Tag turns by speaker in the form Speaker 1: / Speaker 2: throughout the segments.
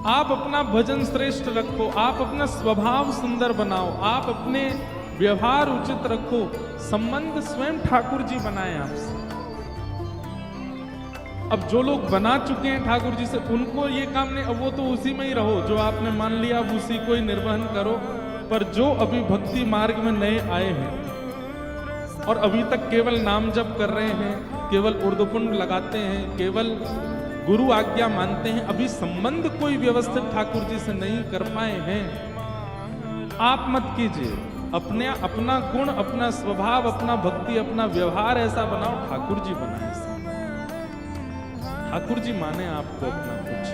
Speaker 1: आप अपना भजन श्रेष्ठ रखो, आप अपना स्वभाव सुंदर बनाओ, आप अपने व्यवहार उचित रखो। संबंध स्वयं ठाकुर जी बनाए आपसे। अब जो लोग बना चुके हैं ठाकुर जी से, उनको ये काम नहीं, अब वो तो उसी में ही रहो, जो आपने मान लिया अब उसी को ही निर्वहन करो। पर जो अभी भक्ति मार्ग में नए आए हैं और अभी तक केवल नाम जप कर रहे हैं, केवल उर्दपुंड लगाते हैं, केवल गुरु आज्ञा मानते हैं, अभी संबंध कोई व्यवस्थित ठाकुर जी से नहीं कर पाए हैं, आप मत कीजिए। अपना गुण, अपना स्वभाव, अपना भक्ति, अपना व्यवहार ऐसा बनाओ ठाकुर जी बनाए। ठाकुर जी माने आपको अपना कुछ।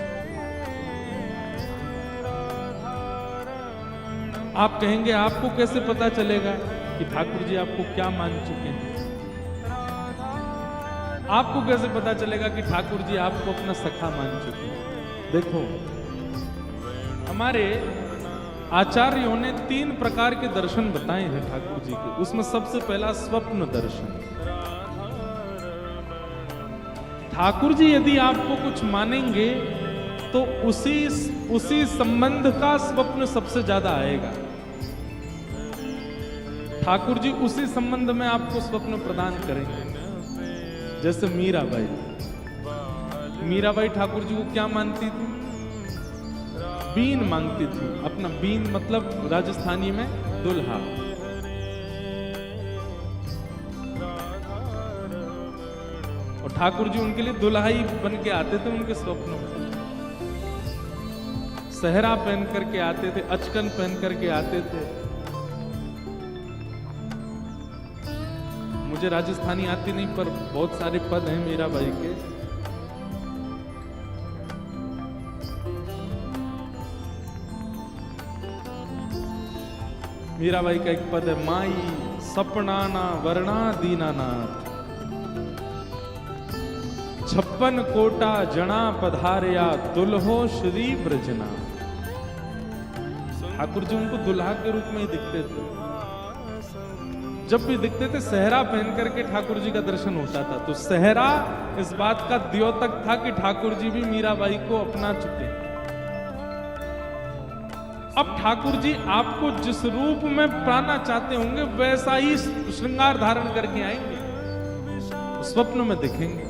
Speaker 1: आप कहेंगे आपको कैसे पता चलेगा कि ठाकुर जी आपको क्या मान चुके हैं? आपको कैसे पता चलेगा कि ठाकुर जी आपको अपना सखा मान चुके हैं? देखो, हमारे आचार्यों ने 3 प्रकार के दर्शन बताए हैं ठाकुर जी के। उसमें सबसे पहला स्वप्न दर्शन। ठाकुर जी यदि आपको कुछ मानेंगे तो उसी संबंध का स्वप्न सबसे ज्यादा आएगा। ठाकुर जी उसी संबंध में आपको स्वप्न प्रदान करेंगे। जैसे मीराबाई ठाकुर जी को क्या मानती थी? बीन मांगती थी। अपना बीन मतलब राजस्थानी में दुल्हा। और ठाकुर जी उनके लिए दुल्हा ही बन के आते थे उनके स्वप्नों में। सहरा पहन करके आते थे, अचकन पहन करके आते थे। मुझे राजस्थानी आती नहीं, पर बहुत सारे पद हैं मीराबाई के। मीराबाई का एक पद है, माई सपनाना वर्णा दीनानाथ, 56 कोटा जना पधारिया दुल्हो श्री ब्रजना। ठाकुर जी उनको दुल्हा के रूप में ही दिखते थे। जब भी दिखते थे सहरा पहन करके ठाकुर जी का दर्शन होता था। तो सहरा इस बात का द्योतक था कि ठाकुर जी भी मीराबाई को अपना चुके। अब ठाकुर जी आपको जिस रूप में पाना चाहते होंगे वैसा ही श्रृंगार धारण करके आएंगे, स्वप्न में दिखेंगे।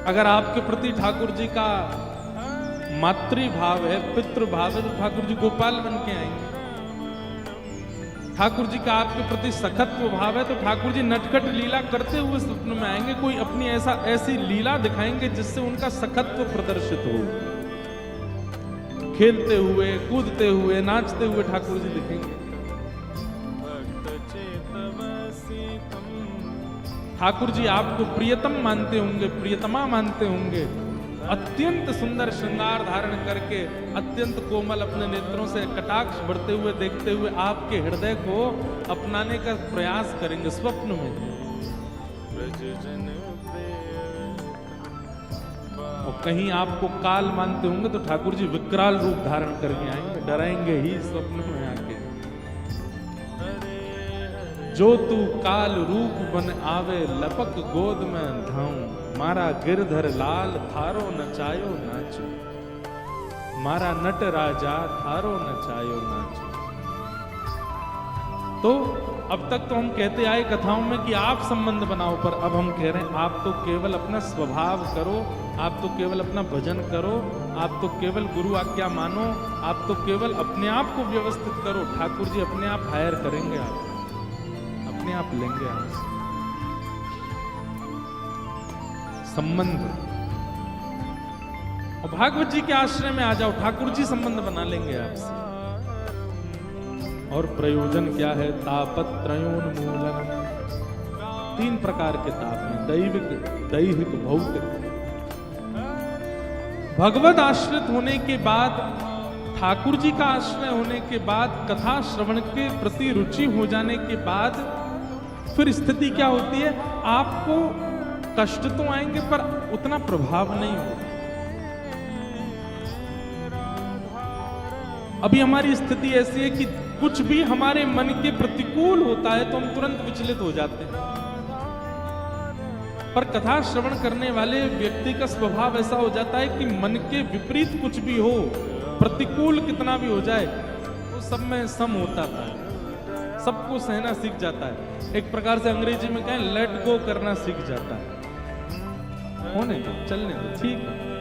Speaker 1: अगर आपके प्रति ठाकुर जी का मातृभाव है, पितृभाव है, तो ठाकुर जी गोपाल बन के आएंगे। ठाकुर जी का आपके प्रति सखत्व भाव है तो ठाकुर जी नटखट लीला करते हुए स्वप्न में आएंगे। कोई अपनी ऐसी लीला दिखाएंगे जिससे उनका सखत्व प्रदर्शित हो। खेलते हुए, कूदते हुए, नाचते हुए ठाकुर जी दिखेंगे। ठाकुर जी आपको प्रियतम मानते होंगे, प्रियतमा मानते होंगे। अत्यंत सुंदर श्रृंगार धारण करके, अत्यंत कोमल अपने नेत्रों से कटाक्ष बढ़ते हुए देखते हुए आपके हृदय को अपनाने का प्रयास करेंगे स्वप्न में। और कहीं आपको काल मानते होंगे तो ठाकुर जी विकराल रूप धारण करके आएंगे, डराएंगे ही स्वप्न में आके। जो तू काल रूप बन आवे, लपक गोद में धाऊं, मारा गिरधर लाल थारो नचायो नाचो, मारा नट राजा थारो नचायो नाचो। तो अब तक तो हम कहते आए कथाओं में कि आप संबंध बनाओ, पर अब हम कह रहे हैं आप तो केवल अपना स्वभाव करो, आप तो केवल अपना भजन करो, आप तो केवल गुरु आज्ञा मानो, आप तो केवल अपने आप को व्यवस्थित करो। ठाकुर जी अपने आप हायर करेंगे, आप अपने आप लेंगे आपसे संबंध। और भागवत जी के आश्रय में आ जाओ, ठाकुर जी संबंध बना लेंगे आपसे। और प्रयोजन क्या है? तापत्रयोन्मूलनम। 3 प्रकार के ताप हैं, दैविक, दैहिक, भौतिक। भगवत आश्रित होने के बाद, ठाकुर जी का आश्रय होने के बाद, कथा श्रवण के प्रति रुचि हो जाने के बाद फिर स्थिति क्या होती है? आपको कष्ट तो आएंगे पर उतना प्रभाव नहीं होगा। अभी हमारी स्थिति ऐसी है कि कुछ भी हमारे मन के प्रतिकूल होता है तो हम तुरंत विचलित हो जाते हैं। पर कथा श्रवण करने वाले व्यक्ति का स्वभाव ऐसा हो जाता है कि मन के विपरीत कुछ भी हो, प्रतिकूल कितना भी हो जाए, वो सब में सम होता था, सबको सहना सीख जाता है। एक प्रकार से अंग्रेजी में कहें लेट गो करना सीख जाता है। होने दो, चलने दो, ठीक है।